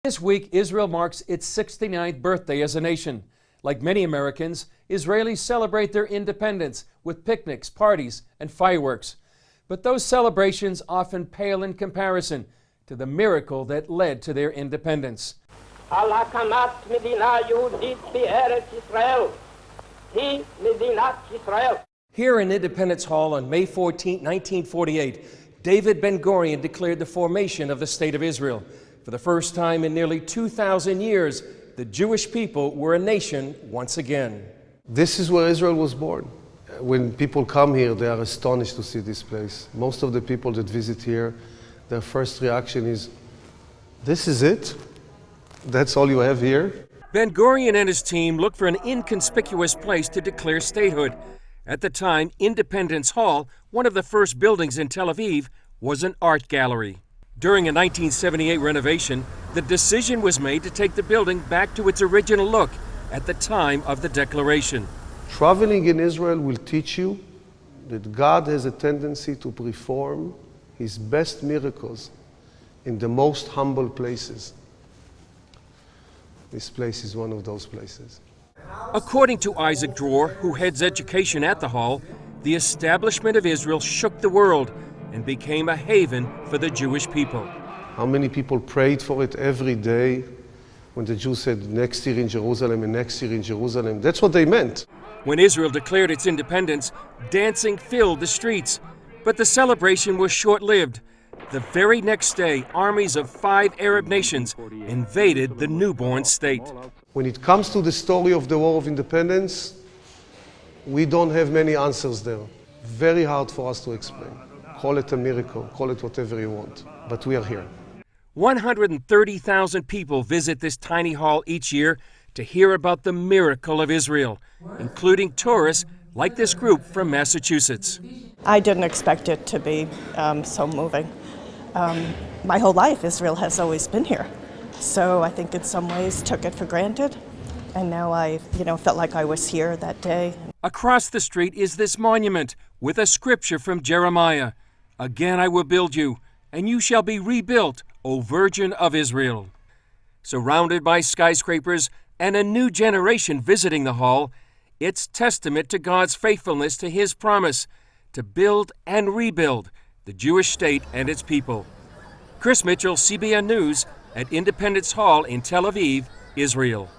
This week, Israel marks its 69th birthday as a nation. Like many Americans, Israelis celebrate their independence with picnics, parties, and fireworks. But those celebrations often pale in comparison to the miracle that led to their independence. Here in Independence Hall on May 14, 1948, David Ben Gurion declared the formation of the State of Israel. For the first time in nearly 2,000 years, the Jewish people were a nation once again. This is where Israel was born. When people come here, they are astonished to see this place. Most of the people that visit here, their first reaction is, this is it? That's all you have here? Ben Gurion and his team looked for an inconspicuous place to declare statehood. At the time, Independence Hall, one of the first buildings in Tel Aviv, was an art gallery. During a 1978 renovation, the decision was made to take the building back to its original look at the time of the declaration. Traveling in Israel will teach you that God has a tendency to perform His best miracles in the most humble places. This place is one of those places. According to Isaac Dror, who heads education at the hall, the establishment of Israel shook the world and became a haven for the Jewish people. How many people prayed for it every day when the Jews said next year in Jerusalem and next year in Jerusalem? That's what they meant. When Israel declared its independence, dancing filled the streets. But the celebration was short-lived. The very next day, armies of 5 Arab nations invaded the newborn state. When it comes to the story of the War of Independence, we don't have many answers there. Very hard for us to explain. Call it a miracle, call it whatever you want, but we are here. 130,000 people visit this tiny hall each year to hear about the miracle of Israel, including tourists like this group from Massachusetts. I didn't expect it to be so moving. My whole life, Israel has always been here. So I think in some ways took it for granted. And now I, felt like I was here that day. Across the street is this monument with a scripture from Jeremiah. Again I will build you, and you shall be rebuilt, O Virgin of Israel. Surrounded by skyscrapers and a new generation visiting the hall, it's testament to God's faithfulness to His promise to build and rebuild the Jewish state and its people. Chris Mitchell, CBN News at Independence Hall in Tel Aviv, Israel.